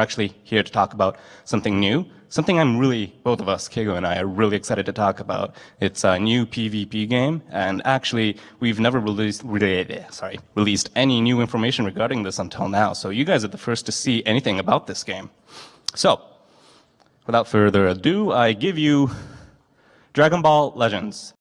Actually here to talk about something new, something both of us, Kego and I, are really excited to talk about. It's a new PvP game, and actually we've never released any new information regarding this until now, so you guys are the first to see anything about this game. So, without further ado, I give you DragonBall Legends.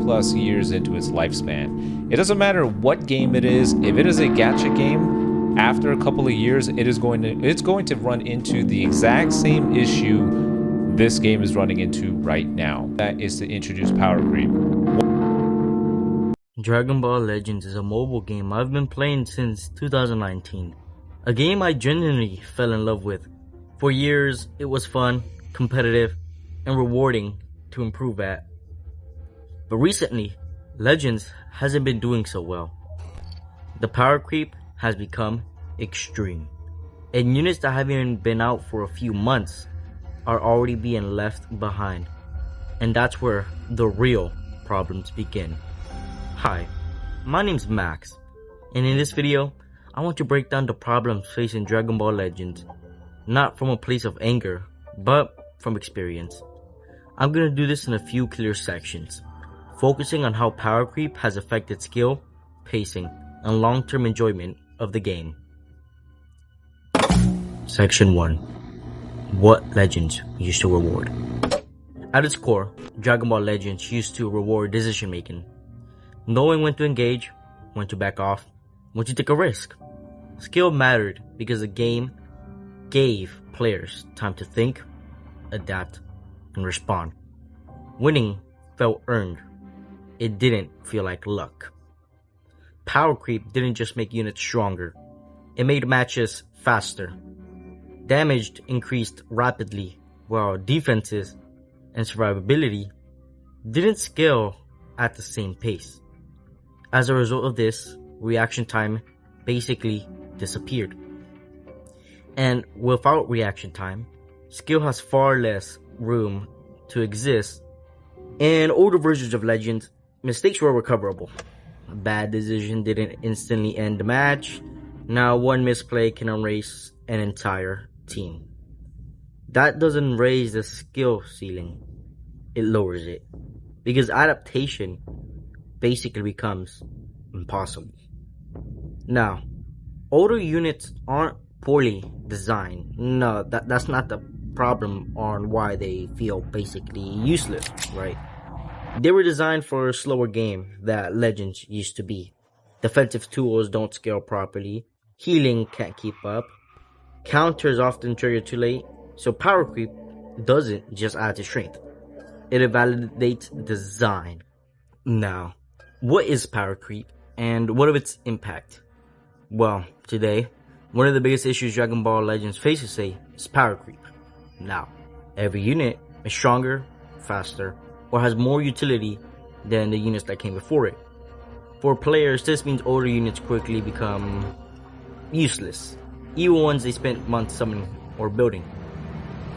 Plus years into its lifespan. It doesn't matter what game it is. If it is a gacha game, after a couple of years, it's going to run into the exact same issue this game is running into right now. That is to introduce Powercreep. DragonBall Legends is a mobile game I've been playing since 2019. A game I genuinely fell in love with. For years, it was fun, competitive, and rewarding to improve at. But recently, Legends hasn't been doing so well. The power creep has become extreme, and units that haven't even been out for a few months are already being left behind. And that's where the real problems begin. Hi, my name's Max, and in this video, I want to break down the problems facing DragonBall Legends, not from a place of anger, but from experience. I'm gonna do this in a few clear sections, focusing on how power creep has affected skill, pacing, and long-term enjoyment of the game. Section 1. What Legends used to reward. At its core, DragonBall Legends used to reward decision making. Knowing when to engage, when to back off, when to take a risk. Skill mattered because the game gave players time to think, adapt, and respond. Winning felt earned. It didn't feel like luck. Power creep didn't just make units stronger, it made matches faster. Damage increased rapidly, while defenses and survivability didn't scale at the same pace. As a result of this, reaction time basically disappeared. And without reaction time, skill has far less room to exist. In older versions of Legends, mistakes were recoverable. A bad decision didn't instantly end the match. Now one misplay can erase an entire team. That doesn't raise the skill ceiling, it lowers it. Because adaptation basically becomes impossible. Now, older units aren't poorly designed. No, that's not the problem on why they feel basically useless, right? They were designed for a slower game that Legends used to be. Defensive tools don't scale properly, healing can't keep up, counters often trigger too late, so power creep doesn't just add to strength, it invalidates design. Now, what is power creep and what of its impact? Well, today, one of the biggest issues DragonBall Legends faces today is power creep. Now, every unit is stronger, faster, or has more utility than the units that came before it. For players, this means older units quickly become useless, even ones they spent months summoning or building.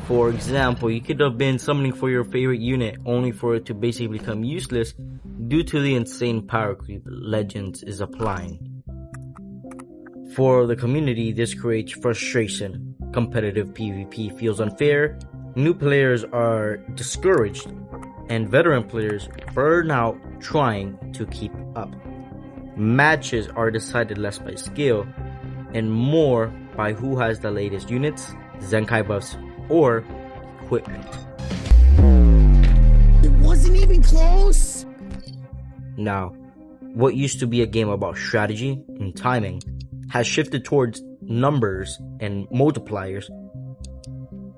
For example, you could have been summoning for your favorite unit only for it to basically become useless due to the insane power creep Legends is applying. For the community, this creates frustration. Competitive PvP feels unfair, new players are discouraged, and veteran players burn out trying to keep up. Matches are decided less by skill and more by who has the latest units, Zenkai buffs, or equipment. It wasn't even close! Now, what used to be a game about strategy and timing has shifted towards numbers and multipliers,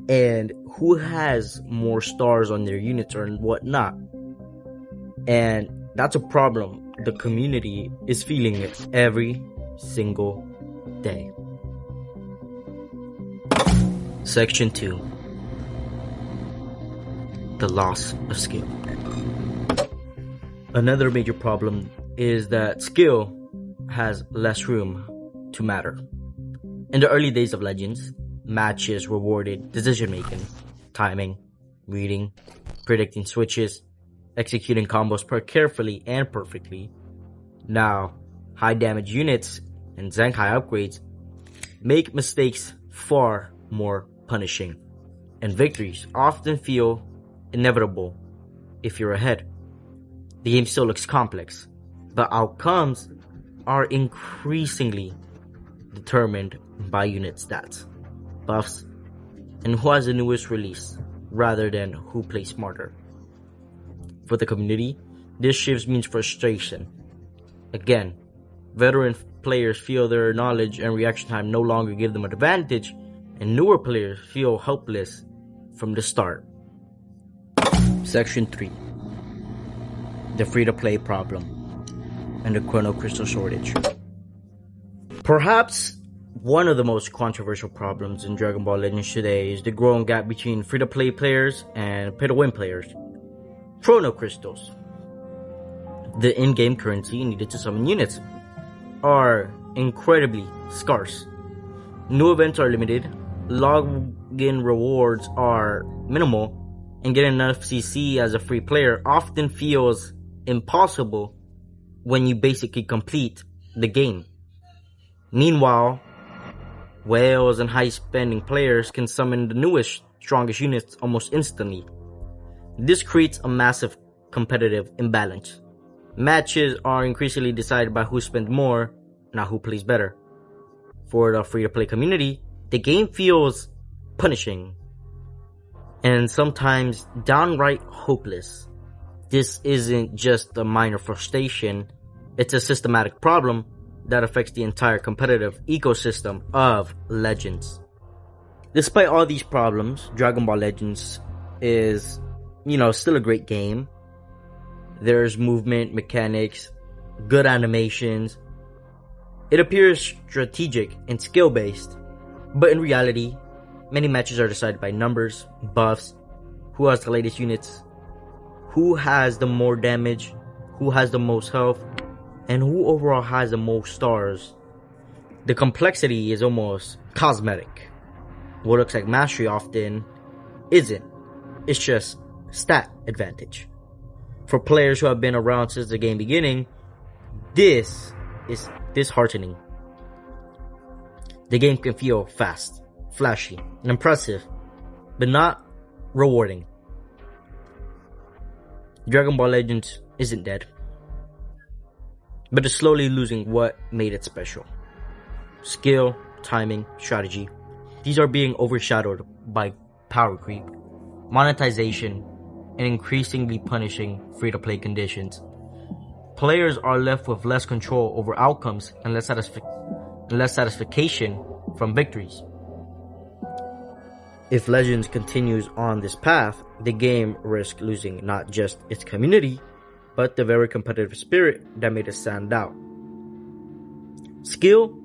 and who has more stars on their units or whatnot. And that's a problem the community is feeling it every single day. Section 2. The loss of skill. Another major problem is that skill has less room to matter. In the early days of Legends, matches rewarded decision making. timing, reading, predicting switches, executing combos carefully and perfectly. Now, high damage units and Zenkai upgrades make mistakes far more punishing, and victories often feel inevitable if you're ahead. The game still looks complex, but outcomes are increasingly determined by unit stats, buffs, and who has the newest release rather than who plays smarter. For the community, this shift means frustration. Again, veteran players feel their knowledge and reaction time no longer give them an advantage, and newer players feel helpless from the start. Section 3. The free-to-play problem and the Chrono Crystal shortage. Perhaps one of the most controversial problems in Dragon Ball Legends today is the growing gap between free-to-play players and pay-to-win players. Chrono Crystals, the in-game currency needed to summon units, are incredibly scarce. New events are limited, login rewards are minimal, and getting enough CC as a free player often feels impossible when you basically complete the game. Meanwhile, whales and high-spending players can summon the newest, strongest units almost instantly. This creates a massive competitive imbalance. Matches are increasingly decided by who spends more, not who plays better. For the free-to-play community, the game feels punishing and sometimes downright hopeless. This isn't just a minor frustration, it's a systematic problem that affects the entire competitive ecosystem of Legends. Despite all these problems, Dragon Ball Legends is, still a great game. There's movement, mechanics, good animations. It appears strategic and skill-based, but in reality, many matches are decided by numbers, buffs, who has the latest units, who has the more damage, who has the most health, and who overall has the most stars. The complexity is almost cosmetic. What looks like mastery often isn't. It's just stat advantage. For players who have been around since the game beginning, this is disheartening. The game can feel fast, flashy, and impressive, but not rewarding. Dragon Ball Legends isn't dead, but is slowly losing what made it special. Skill, timing, strategy. These are being overshadowed by Powercreep, monetization, and increasingly punishing free-to-play conditions. Players are left with less control over outcomes and less satisfaction from victories. If Legends continues on this path, the game risks losing not just its community, but the very competitive spirit that made it stand out. Skill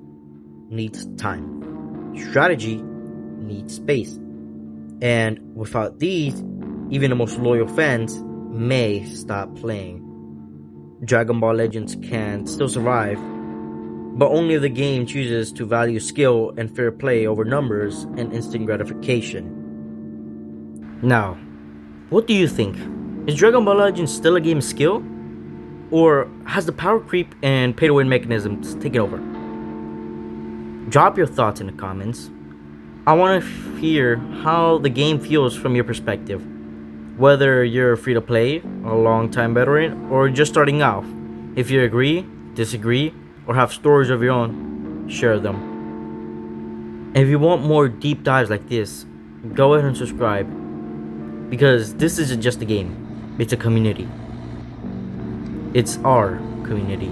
needs time. Strategy needs space. And without these, even the most loyal fans may stop playing. Dragon Ball Legends can still survive, but only if the game chooses to value skill and fair play over numbers and instant gratification. Now, what do you think? Is Dragon Ball Legends still a game of skill? Or has the power creep and pay-to-win mechanisms taken over? Drop your thoughts in the comments. I want to hear how the game feels from your perspective. Whether you're free to play, a long-time veteran, or just starting out. If you agree, disagree, or have stories of your own, share them. And if you want more deep dives like this, go ahead and subscribe. Because this isn't just a game, it's a community. It's our community.